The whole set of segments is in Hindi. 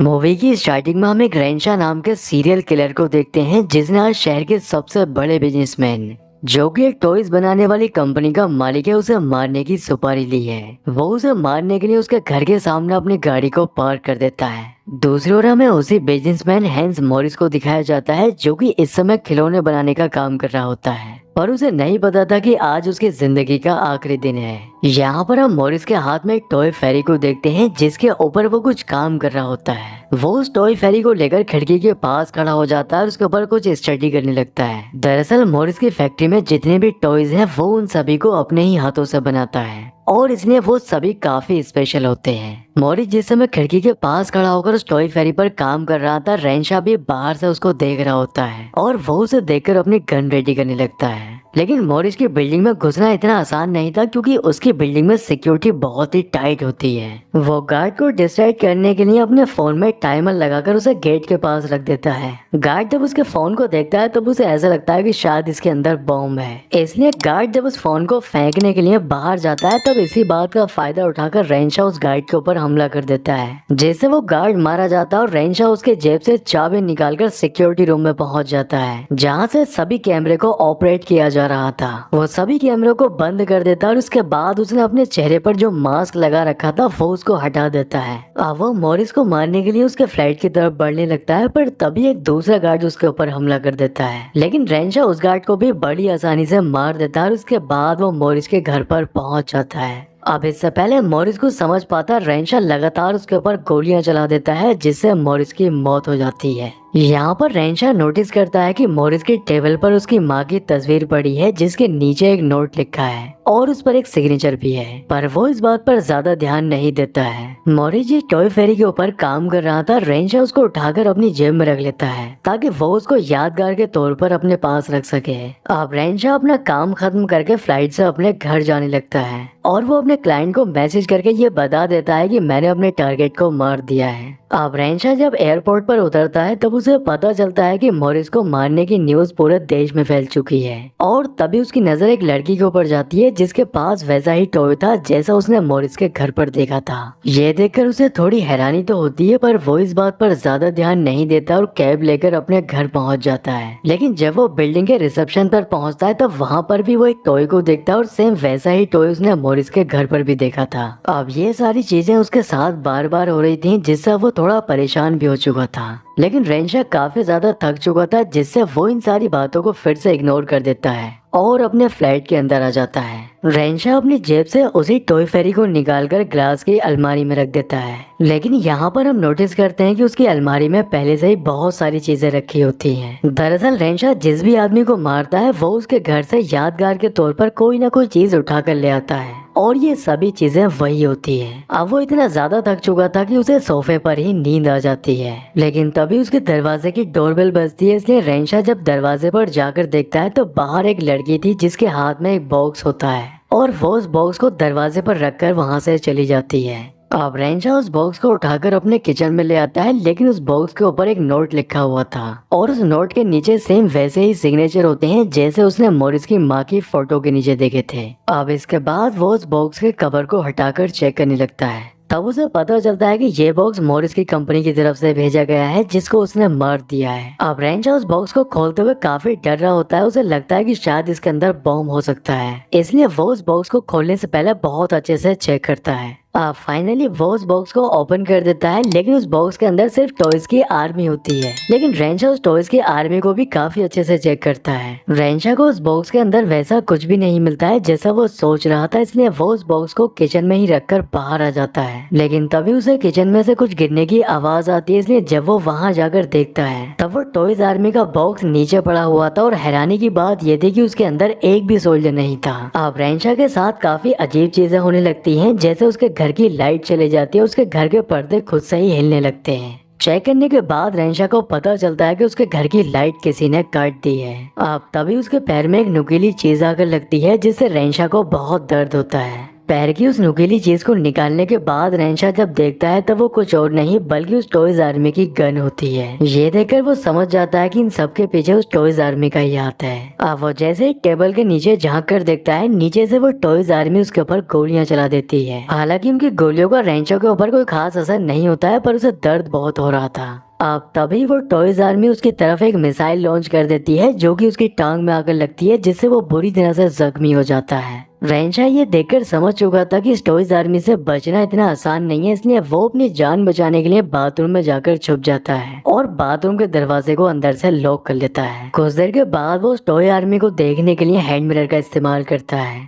मूवी की स्टार्टिंग में हम एक रेंशा नाम के सीरियल किलर को देखते हैं जिसने आज शहर के सबसे बड़े बिजनेसमैन जो कि एक टॉयज बनाने वाली कंपनी का मालिक है उसे मारने की सुपारी ली है। वो उसे मारने के लिए उसके घर के सामने अपनी गाड़ी को पार्क कर देता है। दूसरी ओर हमें उसी बिजनेसमैन हैंस मॉरिस को दिखाया जाता है जो कि इस समय खिलौने बनाने का काम कर रहा होता है, पर उसे नहीं पता था कि आज उसकी जिंदगी का आखिरी दिन है। यहाँ पर हम मॉरिस के हाथ में एक टॉय फेरी को देखते हैं जिसके ऊपर वो कुछ काम कर रहा होता है। वो उस टॉय फेरी को लेकर खिड़की के पास खड़ा हो जाता है और उसके ऊपर कुछ स्टडी करने लगता है। दरअसल मॉरिस की फैक्ट्री में जितने भी टॉयज हैं वो उन सभी को अपने ही हाथों से बनाता है और इसलिए वो सभी काफी स्पेशल होते हैं। मॉरिस जिस समय खिड़की के पास खड़ा होकर उस टॉय फेरी पर काम कर रहा था, रेंशा भी बाहर से उसको देख रहा होता है और वो उसे देखकर अपनी गन रेडी करने लगता है। लेकिन मॉरिस की बिल्डिंग में घुसना इतना आसान नहीं था क्योंकि उसकी बिल्डिंग में सिक्योरिटी बहुत ही टाइट होती है। वो गार्ड को डिस्ट्रैक्ट करने के लिए अपने फोन में टाइमर लगाकर उसे गेट के पास रख देता है। गार्ड जब उसके फोन को देखता है तब उसे ऐसा लगता है कि शायद इसके अंदर बॉम्ब है, इसलिए गार्ड जब उस फोन को फेंकने के लिए बाहर जाता है तब इसी बात का फायदा उठाकर रेंशा उस गार्ड के ऊपर हमला कर देता है, जिससे वो गार्ड मारा जाता है और रेंशा उसके जेब से चाबी निकालकर सिक्योरिटी रूम में पहुंच जाता है जहां से सभी कैमरे को ऑपरेट किया जा रहा था। वो सभी कैमरों को बंद कर देता है और उसके बाद उसने अपने चेहरे पर जो मास्क लगा रखा था वो उसको हटा देता है। अब वो मॉरिस को मारने के लिए उसके फ्लाइट की तरफ बढ़ने लगता है, पर तभी एक दूसरा गार्ड उसके ऊपर हमला कर देता है। लेकिन रेंशा उस गार्ड को भी बड़ी आसानी से मार देता है और उसके बाद वो मॉरिस के घर पर पहुंच जाता है। अब इससे पहले मॉरिस को समझ पाता, रेंशा लगातार उसके ऊपर गोलियां चला देता है जिससे मॉरिस की मौत हो जाती है। यहाँ पर रेंशा नोटिस करता है कि मॉरिस की टेबल पर उसकी माँ की तस्वीर पड़ी है जिसके नीचे एक नोट लिखा है और उस पर एक सिग्नेचर भी है, पर वो इस बात पर ज्यादा ध्यान नहीं देता है। मॉरिस जी टॉय फेरी के ऊपर काम कर रहा था, रेंशा उसको उठाकर अपनी जेब में रख लेता है ताकि वो उसको यादगार के तौर पर अपने पास रख सके। अब रेंशा अपना काम खत्म करके फ्लाइट से अपने घर जाने लगता है और वो अपने क्लाइंट को मैसेज करके ये बता देता है कि मैंने अपने टारगेट को मार दिया है। अब रेंशा जब एयरपोर्ट पर उतरता है तब उसे पता चलता है कि मॉरिस को मारने की न्यूज पूरे देश में फैल चुकी है और तभी उसकी नजर एक लड़की के ऊपर जाती है जिसके पास वैसा ही टॉय था जैसा उसने मॉरिस के घर पर देखा था। ये देखकर उसे थोड़ी हैरानी तो होती है, पर वो इस बात पर ज्यादा ध्यान नहीं देता और कैब लेकर अपने घर पहुंच जाता है। लेकिन जब वो बिल्डिंग के रिसेप्शन पर पहुंचता है तब वहाँ पर भी वो एक टॉय को देखता है और सेम वैसा ही टॉय उसने मॉरिस के घर पर भी देखा था। अब ये सारी चीजें उसके साथ बार बार हो रही थी जिससे वो थोड़ा परेशान भी हो चुका था। लेकिन रेंशा काफी ज्यादा थक चुका था जिससे वो इन सारी बातों को फिर से इग्नोर कर देता है और अपने फ्लैट के अंदर आ जाता है। रेंशा अपनी जेब से उसी टॉय फेरी को निकालकर ग्लास की अलमारी में रख देता है। लेकिन यहाँ पर हम नोटिस करते हैं कि उसकी अलमारी में पहले से ही बहुत सारी चीजें रखी होती हैं। दरअसल रेंशा जिस भी आदमी को मारता है वो उसके घर से यादगार के तौर पर कोई ना कोई चीज उठा कर ले आता है और ये सभी चीजें वही होती हैं। अब वो इतना ज्यादा थक चुका था कि उसे सोफे पर ही नींद आ जाती है। लेकिन तभी उसके दरवाजे की डोरबेल बजती है, इसलिए रेंशा जब दरवाजे पर जाकर देखता है तो बाहर एक लड़की थी जिसके हाथ में एक बॉक्स होता है और वो उस बॉक्स को दरवाजे पर रखकर वहाँ से चली जाती है। अब रेंशा उस बॉक्स को उठाकर अपने किचन में ले आता है, लेकिन उस बॉक्स के ऊपर एक नोट लिखा हुआ था और उस नोट के नीचे सेम वैसे ही सिग्नेचर होते हैं जैसे उसने मॉरिस की माँ की फोटो के नीचे देखे थे। अब इसके बाद वो उस बॉक्स के कवर को हटाकर चेक करने लगता है। तब उसे पता चलता है कि ये बॉक्स मॉरिस की कंपनी की तरफ से भेजा गया है जिसको उसने मार दिया है। अब रेंशा उस बॉक्स को खोलते हुए काफी डर रहा होता है, उसे लगता है कि शायद इसके अंदर बॉम्ब हो सकता है, इसलिए वो उस बॉक्स को खोलने से पहले बहुत अच्छे से चेक करता है। फाइनली वो उस बॉक्स को ओपन कर देता है, लेकिन उस बॉक्स के अंदर सिर्फ टॉयज की आर्मी होती है। लेकिन रेंशा उस टॉयज की आर्मी को भी काफी अच्छे से चेक करता है। रेंशा को उस बॉक्स के अंदर वैसा कुछ भी नहीं मिलता है जैसा वो सोच रहा था, इसलिए वो उस बॉक्स को किचन में ही रखकर बाहर आ जाता है। लेकिन तभी उसे किचन में से कुछ गिरने की आवाज आती है, इसलिए जब वो वहाँ जाकर देखता है तब वो टॉयज आर्मी का बॉक्स नीचे पड़ा हुआ था और हैरानी की बात ये थी कि उसके अंदर एक भी सोल्जर नहीं था। अब रेंशा के साथ काफी अजीब चीजें होने लगती हैं, जैसे उसके घर की लाइट चली जाती है, उसके घर के पर्दे खुद से ही हिलने लगते हैं। चेक करने के बाद रेंशा को पता चलता है कि उसके घर की लाइट किसी ने काट दी है। अब तभी उसके पैर में एक नुकीली चीज आकर लगती है जिससे रेंशा को बहुत दर्द होता है। पैर की उस नुकीली चीज को निकालने के बाद रेंशा जब देखता है तब वो कुछ और नहीं बल्कि उस टॉयज आर्मी की गन होती है। ये देखकर वो समझ जाता है कि इन सबके पीछे उस टॉयज आर्मी का ही हाथ है। अब वो जैसे ही टेबल के नीचे झांक कर देखता है, नीचे से वो टॉयज आर्मी उसके ऊपर गोलियां चला देती है। हालांकि उनकी गोलियों का रेंशा के ऊपर कोई खास असर नहीं होता है, पर उसे दर्द बहुत हो रहा था। अब तभी वो टॉयज आर्मी उसकी तरफ एक मिसाइल लॉन्च कर देती है जो कि उसकी टांग में आकर लगती है, जिससे वो बुरी तरह से जख्मी हो जाता है। रेंशा ये देखकर समझ चुका था कि इस टॉयज आर्मी से बचना इतना आसान नहीं है, इसलिए वो अपनी जान बचाने के लिए बाथरूम में जाकर छुप जाता है और बाथरूम के दरवाजे को अंदर से लॉक कर लेता है। कुछ देर के बाद वो उस टॉय आर्मी को देखने के लिए हैंड मिरर का इस्तेमाल करता है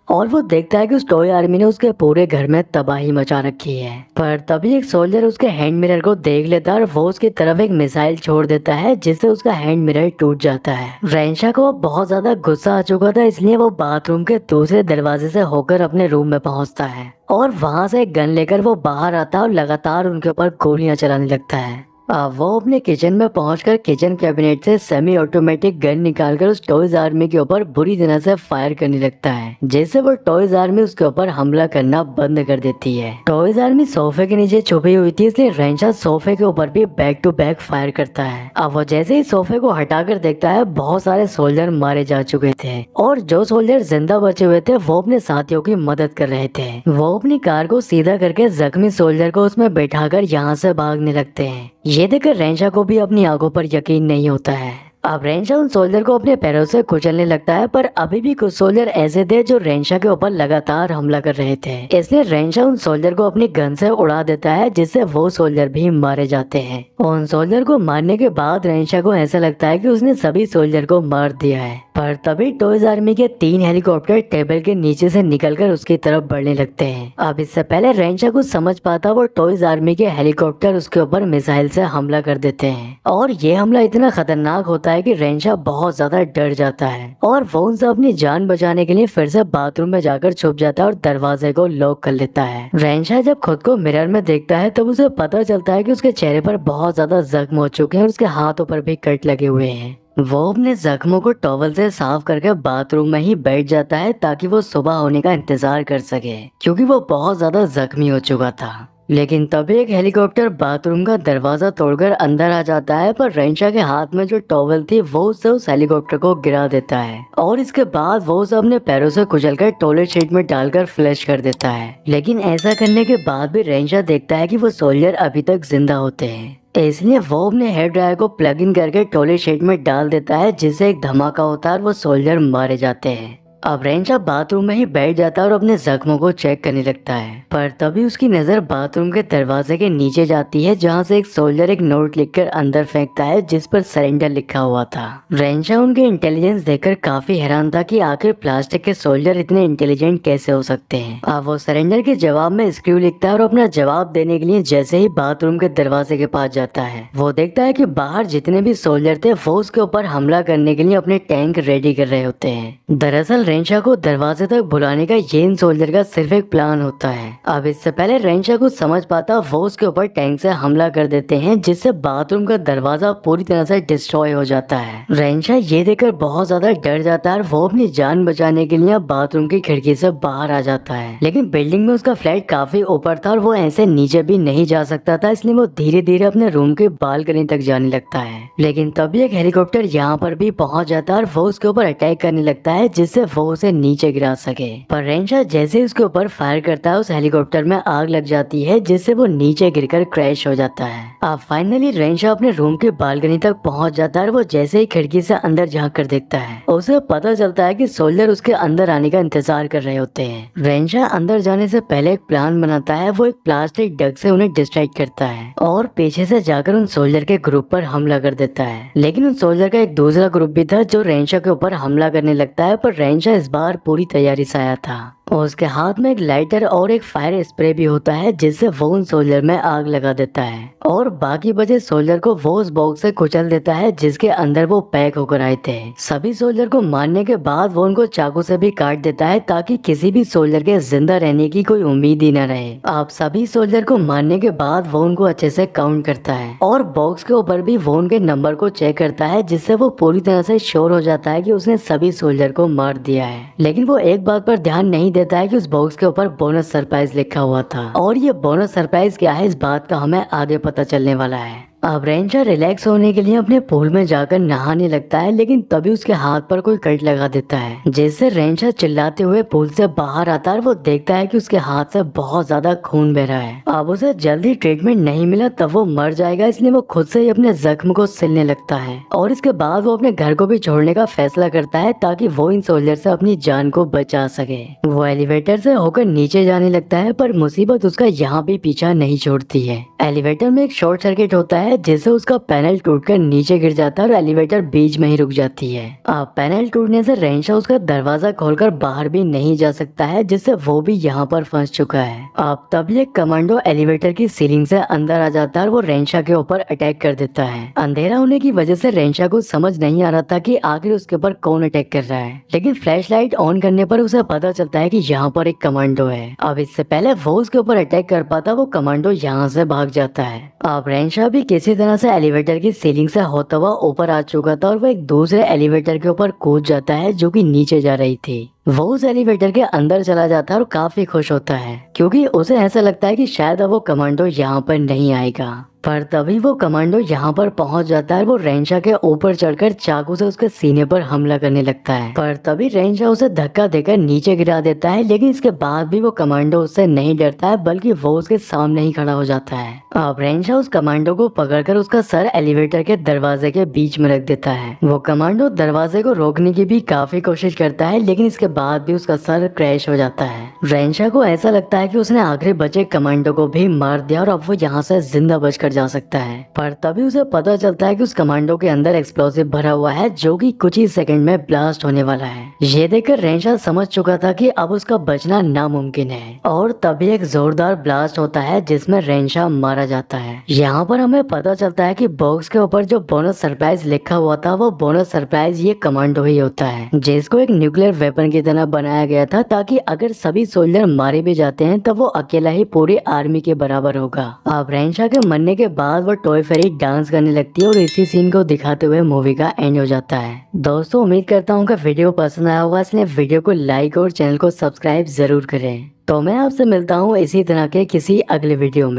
और वो देखता है कि उस टॉय आर्मी ने उसके पूरे घर में तबाही मचा रखी है। पर तभी एक सोल्जर उसके हैंड मिरर को देख लेता है और वो उसकी तरफ एक मिसाइल छोड़ देता है, जिससे उसका हैंड मिरर टूट जाता है। रेंशा को बहुत ज्यादा गुस्सा आ चुका था, इसलिए वो बाथरूम के दूसरे दरवाजे से होकर अपने रूम में पहुंचता है और वहां से एक गन लेकर वो बाहर आता है और लगातार उनके ऊपर गोलियां चलाने लगता है। वो अपने किचन में पहुंचकर किचन कैबिनेट से सेमी ऑटोमेटिक गन निकालकर उस टॉयज आर्मी के ऊपर बुरी तरह से फायर करने लगता है, जिससे वो टॉयज आर्मी उसके ऊपर हमला करना बंद कर देती है। टॉयज आर्मी सोफे के नीचे छुपी हुई थी, इसलिए रेंशा सोफे के ऊपर भी बैक टू बैक फायर करता है। अब वो जैसे ही सोफे को हटाकर देखता है, बहुत सारे सोल्जर मारे जा चुके थे और जो सोल्जर जिंदा बचे हुए थे वो अपने साथियों की मदद कर रहे थे। वो अपनी कार को सीधा करके जख्मी सोल्जर को उसमें बैठाकर यहाँ से भागने लगते हैं। ये देखकर रेंशा को भी अपनी आंखों पर यकीन नहीं होता है। अब रेंशा उन सोल्जर को अपने पैरों से कुचलने लगता है, पर अभी भी कुछ सोल्जर ऐसे थे जो रेंशा के ऊपर लगातार हमला कर रहे थे, इसलिए रेंशा उन सोल्जर को अपनी गन से उड़ा देता है, जिससे वो सोल्जर भी मारे जाते हैं। उन सोल्जर को मारने के बाद रेंशा को ऐसा लगता है कि उसने सभी सोल्जर को मार दिया है, पर तभी टॉयज आर्मी के 3 हेलीकॉप्टर टेबल के नीचे से निकलकर उसकी तरफ बढ़ने लगते हैं। अब इससे पहले रेंशा कुछ समझ पाता, वो टॉयज आर्मी के हेलीकॉप्टर उसके ऊपर मिसाइल से हमला कर देते हैं और ये हमला इतना खतरनाक होता है कि रेंशा बहुत ज्यादा डर जाता है और वो उनसे अपनी जान बचाने के लिए फिर से बाथरूम में जाकर छुप जाता है और दरवाजे को लॉक कर लेता है। रेंशा जब खुद को मिरर में देखता है तब उसे पता चलता है कि उसके चेहरे पर बहुत ज्यादा जख्म हो चुके हैं और उसके हाथों पर भी कट लगे हुए हैं। वो अपने जख्मों को टॉवल से साफ करके बाथरूम में ही बैठ जाता है ताकि वो सुबह होने का इंतजार कर सके, क्योंकि वो बहुत ज्यादा जख्मी हो चुका था। लेकिन तभी एक हेलीकॉप्टर बाथरूम का दरवाजा तोड़कर अंदर आ जाता है, पर रेंशा के हाथ में जो टॉवल थी वो उससे उस हेलीकॉप्टर को गिरा देता है और इसके बाद वो उसे अपने पैरों से कुचलकर टॉयलेट सीट में डालकर फ्लश कर देता है। लेकिन ऐसा करने के बाद भी रेंशा देखता है कि वो सोल्जर अभी तक जिंदा होते हैं, इसलिए वो अपने हेयर ड्रायर को प्लग इन करके टॉयलेट सीट में डाल देता है, जिससे एक धमाका होता है और वो सोल्जर मारे जाते हैं। अब रेंशा बाथरूम में ही बैठ जाता है और अपने जख्मों को चेक करने लगता है, पर तभी उसकी नजर बाथरूम के दरवाजे के नीचे जाती है, जहां से एक सोल्जर एक नोट लिखकर अंदर फेंकता है जिस पर सरेंडर लिखा हुआ था। रेंशा उनके इंटेलिजेंस देखकर काफी हैरान था कि आखिर प्लास्टिक के सोल्जर इतने इंटेलिजेंट कैसे हो सकते हैं। अब वो सरेंडर के जवाब में स्क्रू लिखता है और अपना जवाब देने के लिए जैसे ही बाथरूम के दरवाजे के पास जाता है, वो देखता है कि बाहर जितने भी सोल्जर थे वो उसके ऊपर हमला करने के लिए अपने टैंक रेडी कर रहे होते हैं। दरअसल रेंशा को दरवाजे तक बुलाने का ये इन सोल्जर का सिर्फ एक प्लान होता है। अब इससे पहले रेंशा कुछ समझ पाता, वो उसके ऊपर टैंक से हमला कर देते हैं, जिससे बाथरूम का दरवाजा पूरी तरह से डिस्ट्रॉय हो जाता है। रेंशा ये देखकर बहुत ज्यादा डर जाता है और वो अपनी जान बचाने के लिए बाथरूम की खिड़की से बाहर आ जाता है, लेकिन बिल्डिंग में उसका फ्लैट काफी ऊपर था और वो ऐसे नीचे भी नहीं जा सकता था, इसलिए वो धीरे धीरे अपने रूम के बालकनी तक जाने लगता है। लेकिन तभी एक हेलीकॉप्टर यहाँ पर भी पहुंच जाता है और वो उसके ऊपर अटैक करने लगता है, जिससे वो उसे नीचे गिरा सके। पर रेंशा जैसे ही उसके ऊपर फायर करता है, उस हेलीकॉप्टर में आग लग जाती है, जिससे वो नीचे गिरकर क्रैश हो जाता है। अब फाइनली रेंशा अपने रूम की बालकनी तक पहुंच जाता है और वो जैसे ही खिड़की से अंदर झांक कर देखता है, उसे पता चलता है कि सोल्जर उसके अंदर आने का इंतजार कर रहे होते हैं। रेंशा अंदर जाने से पहले एक प्लान बनाता है, वो एक प्लास्टिक डग से उन्हें डिस्ट्रैक्ट करता है और पीछे से जाकर उन सोल्जर के ग्रुप पर हमला कर देता है। लेकिन उन सोल्जर का एक दूसरा ग्रुप भी था जो रेंशा के ऊपर हमला करने लगता है, पर रेंशा इस बार पूरी तैयारी से आया था। उसके हाथ में एक लाइटर और एक फायर स्प्रे भी होता है, जिससे वो उन सोल्जर में आग लगा देता है और बाकी बचे सोल्जर को वो उस बॉक्स से कुचल देता है जिसके अंदर वो पैक होकर आए थे। सभी सोल्जर को मारने के बाद वो उनको चाकू से भी काट देता है, ताकि किसी भी सोल्जर के जिंदा रहने की कोई उम्मीद ही न रहे। आप सभी सोल्जर को मारने के बाद वो उनको अच्छे से काउंट करता है और बॉक्स के ऊपर भी वो उनके नंबर को चेक करता है, जिससे वो पूरी तरह से श्योर हो जाता है कि उसने सभी सोल्जर को मार दिया है। लेकिन वो एक बात पर ध्यान नहीं देता देता है कि उस बॉक्स के ऊपर बोनस सरप्राइज लिखा हुआ था, और ये बोनस सरप्राइज क्या है इस बात का हमें आगे पता चलने वाला है। अब रेंचर रिलैक्स होने के लिए अपने पूल में जाकर नहाने लगता है, लेकिन तभी उसके हाथ पर कोई कट लगा देता है, जिससे रेंचर चिल्लाते हुए पूल से बाहर आता है और वो देखता है कि उसके हाथ से बहुत ज्यादा खून बह रहा है। अब उसे जल्दी ट्रीटमेंट नहीं मिला तब वो मर जाएगा, इसलिए वो खुद से ही अपने जख्म को सिलने लगता है और इसके बाद वो अपने घर को भी छोड़ने का फैसला करता है ताकि वो इन सोल्जर से अपनी जान को बचा सके। वो एलिवेटर से होकर नीचे जाने लगता है, पर मुसीबत उसका यहाँ भी पीछा नहीं छोड़ती है। एलिवेटर में एक शॉर्ट सर्किट होता है जिससे उसका पैनल टूटकर नीचे गिर जाता है और एलिवेटर बीच में ही रुक जाती है। अब पैनल टूटने से रेंशा उसका दरवाजा खोलकर बाहर भी नहीं जा सकता है, जिससे वो भी यहाँ पर फंस चुका है। अब तभी एक कमांडो एलिवेटर की सीलिंग से अंदर आ जाता है और वो रेंशा के ऊपर अटैक कर देता है। अंधेरा होने की वजह से रेंशा को समझ नहीं आ रहा था कि आखिर उसके ऊपर कौन अटैक कर रहा है, लेकिन फ्लैश लाइट ऑन करने पर उसे पता चलता है कि यहाँ पर एक कमांडो है। अब इससे पहले वो उसके ऊपर अटैक कर पाता वो कमांडो यहाँ से भाग जाता है। अब रेंशा भी किसी तरह से एलिवेटर की सीलिंग से होता हुआ ऊपर आ चुका था और वो एक दूसरे एलिवेटर के ऊपर कूद जाता है जो कि नीचे जा रही थी। वो उस एलिवेटर के अंदर चला जाता है और काफी खुश होता है क्योंकि उसे ऐसा लगता है कि शायद अब वो कमांडो यहाँ पर नहीं आएगा। पर तभी वो कमांडो यहाँ पर पहुंच जाता है। वो रेंशा के ऊपर चढ़कर चाकू से उसके सीने पर हमला करने लगता है, पर तभी रेंशा उसे धक्का देकर नीचे गिरा देता है, लेकिन इसके बाद भी वो कमांडो उससे नहीं डरता है बल्कि वो उसके सामने ही खड़ा हो जाता है। अब रेंशा उस कमांडो को पकड़कर उसका सर एलिवेटर के दरवाजे के बीच में रख देता है। वो कमांडो दरवाजे को रोकने की भी काफी कोशिश करता है, लेकिन इसके बाद भी उसका सर क्रैश हो जाता है। रेंशा को ऐसा लगता है कि उसने आखिरी बचे कमांडो को भी मार दिया और अब वो यहाँ से जिंदा बचकर जा सकता है, पर तभी उसे पता चलता है कि उस कमांडो के अंदर एक्सप्लोसिव भरा हुआ है जो कि कुछ ही सेकंड में ब्लास्ट होने वाला है। ये देखकर रेंशा समझ चुका था कि अब उसका बचना नामुमकिन है और तभी एक जोरदार ब्लास्ट होता है जिसमें रेंशा मारा जाता है। यहाँ पर हमें पता चलता है कि बॉक्स के ऊपर जो बोनस सरप्राइज लिखा हुआ था वो बोनस सरप्राइज ये कमांडो ही होता है, जिसको एक न्यूक्लियर वेपन की तरह बनाया गया था ताकि अगर सभी सोल्जर मारे भी जाते हैं तब वो अकेला ही पूरी आर्मी के बराबर होगा। अब रेंशा के मरने के बाद वो टॉय फेरी डांस करने लगती है और इसी सीन को दिखाते हुए मूवी का एंड हो जाता है। दोस्तों उम्मीद करता हूँ कि वीडियो पसंद आया होगा, इसलिए वीडियो को लाइक और चैनल को सब्सक्राइब जरूर करें। तो मैं आपसे मिलता हूँ इसी तरह के किसी अगले वीडियो में।